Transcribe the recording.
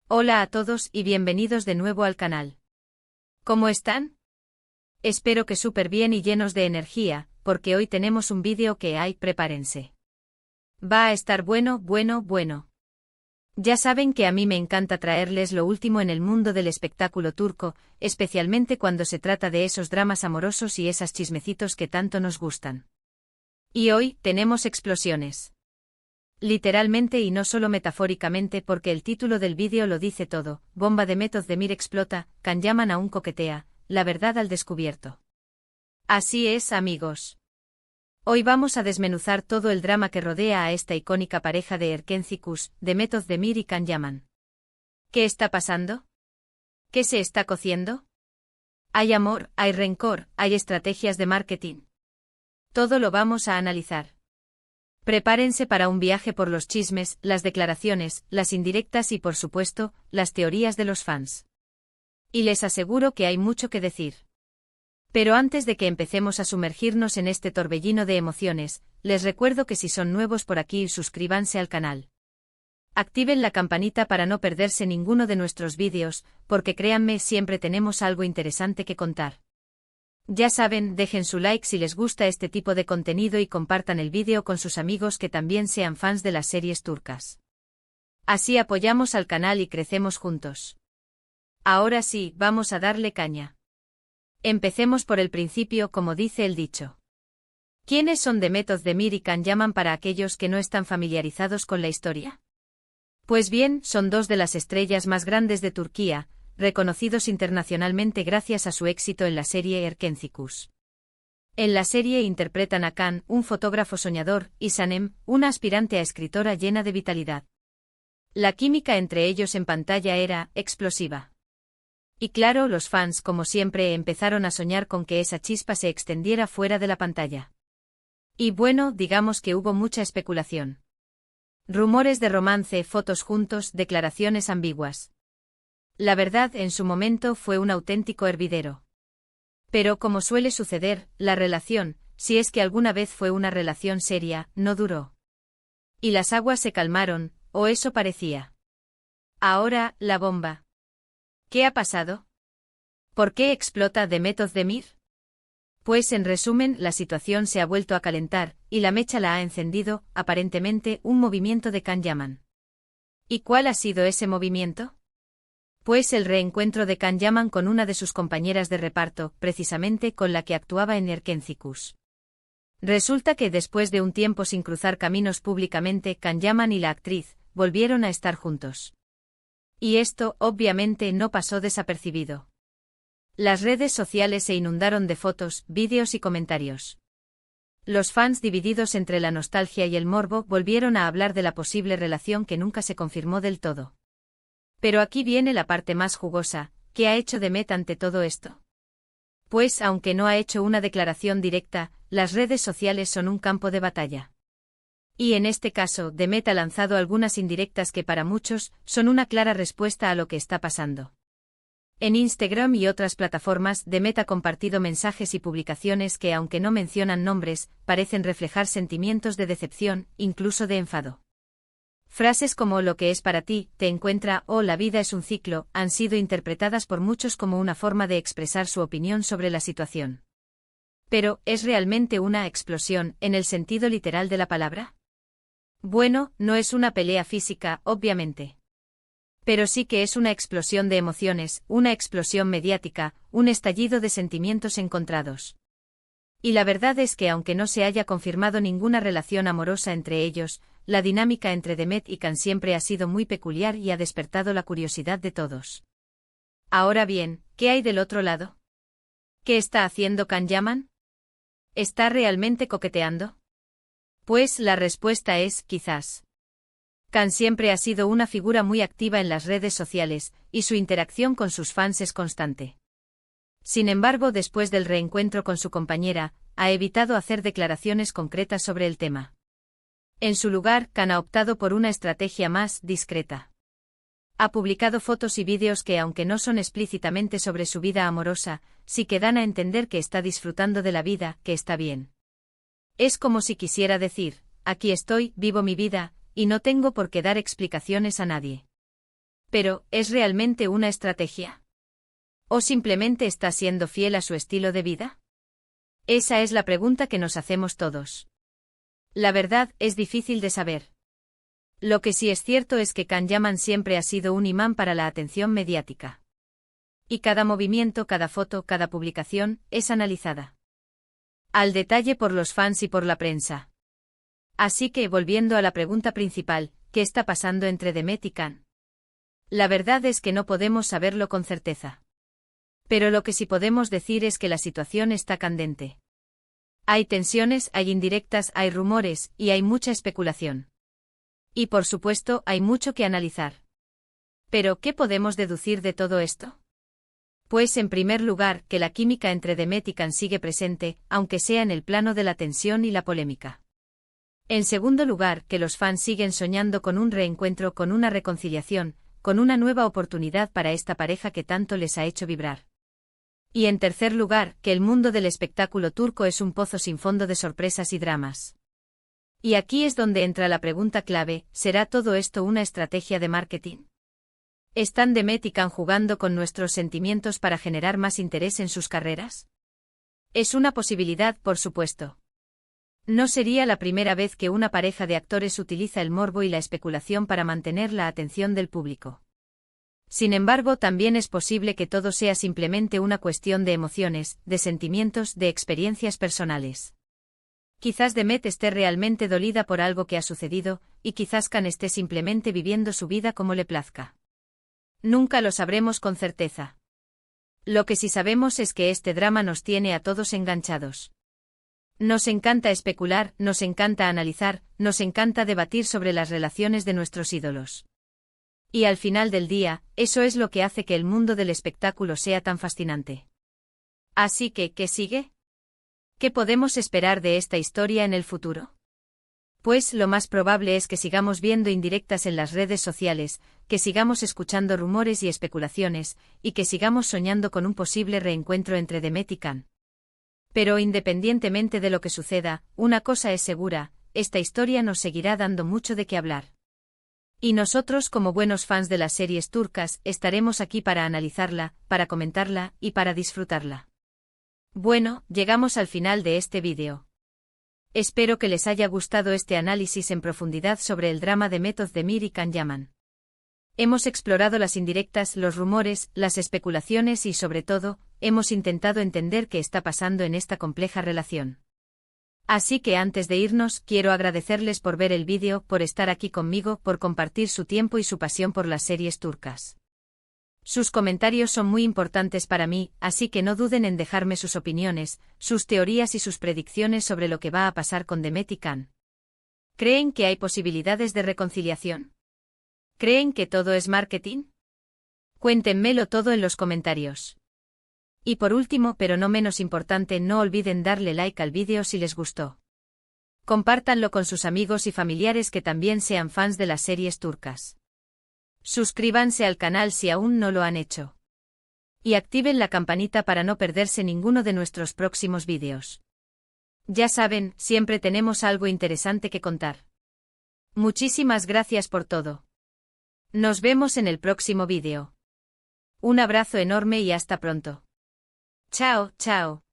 Hola a todos y bienvenidos de nuevo al canal. ¿Cómo están? Espero que súper bien y llenos de energía, porque hoy tenemos un vídeo que prepárense. Va a estar bueno. Ya saben que a mí me encanta traerles lo último en el mundo del espectáculo turco, especialmente cuando se trata de esos dramas amorosos y esas chismecitos que tanto nos gustan. Y hoy tenemos explosiones. Literalmente y no solo metafóricamente porque el título del vídeo lo dice todo, bomba de Method Demir explota, Can Yaman aún coquetea, la verdad al descubierto. Así es, amigos. Hoy vamos a desmenuzar todo el drama que rodea a esta icónica pareja de Erkencikus, de Method Demir y Can Yaman. ¿Qué está pasando? ¿Qué se está cociendo? ¿Hay amor, hay rencor, hay estrategias de marketing? Todo lo vamos a analizar. Prepárense para un viaje por los chismes, las declaraciones, las indirectas y por supuesto, las teorías de los fans. Y les aseguro que hay mucho que decir. Pero antes de que empecemos a sumergirnos en este torbellino de emociones, les recuerdo que si son nuevos por aquí, suscríbanse al canal. Activen la campanita para no perderse ninguno de nuestros vídeos, porque créanme, siempre tenemos algo interesante que contar. Ya saben, dejen su like si les gusta este tipo de contenido y compartan el vídeo con sus amigos que también sean fans de las series turcas. Así apoyamos al canal y crecemos juntos. Ahora sí, vamos a darle caña. Empecemos por el principio, como dice el dicho. ¿Quiénes son de Method Demir y Can Yaman para aquellos que no están familiarizados con la historia? Pues bien, son dos de las estrellas más grandes de Turquía, reconocidos internacionalmente gracias a su éxito en la serie Erkencikus. En la serie interpretan a Can, un fotógrafo soñador, y Sanem, una aspirante a escritora llena de vitalidad. La química entre ellos en pantalla era explosiva. Y claro, los fans, como siempre, empezaron a soñar con que esa chispa se extendiera fuera de la pantalla. Y bueno, digamos que hubo mucha especulación. Rumores de romance, fotos juntos, declaraciones ambiguas. La verdad, en su momento fue un auténtico hervidero. Pero como suele suceder, la relación, si es que alguna vez fue una relación seria, no duró. Y las aguas se calmaron, o eso parecía. Ahora, la bomba. ¿Qué ha pasado? ¿Por qué explota de Method Demir? Pues en resumen, la situación se ha vuelto a calentar, y la mecha la ha encendido, aparentemente, un movimiento de Can Yaman. ¿Y cuál ha sido ese movimiento? Pues el reencuentro de Can Yaman con una de sus compañeras de reparto, precisamente con la que actuaba en Erkencikus. Resulta que después de un tiempo sin cruzar caminos públicamente, Can Yaman y la actriz volvieron a estar juntos. Y esto, obviamente, no pasó desapercibido. Las redes sociales se inundaron de fotos, vídeos y comentarios. Los fans, divididos entre la nostalgia y el morbo, volvieron a hablar de la posible relación que nunca se confirmó del todo. Pero aquí viene la parte más jugosa, ¿qué ha hecho Demet ante todo esto? Pues aunque no ha hecho una declaración directa, las redes sociales son un campo de batalla. Y en este caso, Demet ha lanzado algunas indirectas que para muchos son una clara respuesta a lo que está pasando. En Instagram y otras plataformas, Demet ha compartido mensajes y publicaciones que, aunque no mencionan nombres, parecen reflejar sentimientos de decepción, incluso de enfado. Frases como lo que es para ti, te encuentra o la vida es un ciclo, han sido interpretadas por muchos como una forma de expresar su opinión sobre la situación. Pero, ¿es realmente una explosión, en el sentido literal de la palabra? Bueno, no es una pelea física, obviamente. Pero sí que es una explosión de emociones, una explosión mediática, un estallido de sentimientos encontrados. Y la verdad es que aunque no se haya confirmado ninguna relación amorosa entre ellos, la dinámica entre Demet y Can siempre ha sido muy peculiar y ha despertado la curiosidad de todos. Ahora bien, ¿qué hay del otro lado? ¿Qué está haciendo Can Yaman? ¿Está realmente coqueteando? Pues la respuesta es, quizás. Can siempre ha sido una figura muy activa en las redes sociales, y su interacción con sus fans es constante. Sin embargo, después del reencuentro con su compañera, ha evitado hacer declaraciones concretas sobre el tema. En su lugar, Can ha optado por una estrategia más discreta. Ha publicado fotos y vídeos que, aunque no son explícitamente sobre su vida amorosa, sí que dan a entender que está disfrutando de la vida, que está bien. Es como si quisiera decir, aquí estoy, vivo mi vida, y no tengo por qué dar explicaciones a nadie. Pero, ¿es realmente una estrategia? ¿O simplemente está siendo fiel a su estilo de vida? Esa es la pregunta que nos hacemos todos. La verdad, es difícil de saber. Lo que sí es cierto es que Can Yaman siempre ha sido un imán para la atención mediática. Y cada movimiento, cada foto, cada publicación, es analizada al detalle por los fans y por la prensa. Así que, volviendo a la pregunta principal, ¿qué está pasando entre Demet y Can? La verdad es que no podemos saberlo con certeza. Pero lo que sí podemos decir es que la situación está candente. Hay tensiones, hay indirectas, hay rumores, y hay mucha especulación. Y por supuesto, hay mucho que analizar. Pero, ¿qué podemos deducir de todo esto? Pues en primer lugar, que la química entre Demet y Can sigue presente, aunque sea en el plano de la tensión y la polémica. En segundo lugar, que los fans siguen soñando con un reencuentro, con una reconciliación, con una nueva oportunidad para esta pareja que tanto les ha hecho vibrar. Y en tercer lugar, que el mundo del espectáculo turco es un pozo sin fondo de sorpresas y dramas. Y aquí es donde entra la pregunta clave, ¿será todo esto una estrategia de marketing? ¿Están Demet y Can jugando con nuestros sentimientos para generar más interés en sus carreras? Es una posibilidad, por supuesto. No sería la primera vez que una pareja de actores utiliza el morbo y la especulación para mantener la atención del público. Sin embargo, también es posible que todo sea simplemente una cuestión de emociones, de sentimientos, de experiencias personales. Quizás Demet esté realmente dolida por algo que ha sucedido, y quizás Can esté simplemente viviendo su vida como le plazca. Nunca lo sabremos con certeza. Lo que sí sabemos es que este drama nos tiene a todos enganchados. Nos encanta especular, nos encanta analizar, nos encanta debatir sobre las relaciones de nuestros ídolos. Y al final del día, eso es lo que hace que el mundo del espectáculo sea tan fascinante. Así que, ¿qué sigue? ¿Qué podemos esperar de esta historia en el futuro? Pues lo más probable es que sigamos viendo indirectas en las redes sociales, que sigamos escuchando rumores y especulaciones, y que sigamos soñando con un posible reencuentro entre Demet y Can. Pero independientemente de lo que suceda, una cosa es segura, esta historia nos seguirá dando mucho de qué hablar. Y nosotros, como buenos fans de las series turcas, estaremos aquí para analizarla, para comentarla, y para disfrutarla. Bueno, llegamos al final de este vídeo. Espero que les haya gustado este análisis en profundidad sobre el drama de Demet Özdemir y Can Yaman. Hemos explorado las indirectas, los rumores, las especulaciones y sobre todo, hemos intentado entender qué está pasando en esta compleja relación. Así que antes de irnos, quiero agradecerles por ver el vídeo, por estar aquí conmigo, por compartir su tiempo y su pasión por las series turcas. Sus comentarios son muy importantes para mí, así que no duden en dejarme sus opiniones, sus teorías y sus predicciones sobre lo que va a pasar con Demet y Can. ¿Creen que hay posibilidades de reconciliación? ¿Creen que todo es marketing? Cuéntenmelo todo en los comentarios. Y por último, pero no menos importante, no olviden darle like al vídeo si les gustó. Compártanlo con sus amigos y familiares que también sean fans de las series turcas. Suscríbanse al canal si aún no lo han hecho. Y activen la campanita para no perderse ninguno de nuestros próximos vídeos. Ya saben, siempre tenemos algo interesante que contar. Muchísimas gracias por todo. Nos vemos en el próximo vídeo. Un abrazo enorme y hasta pronto. Chao, chao.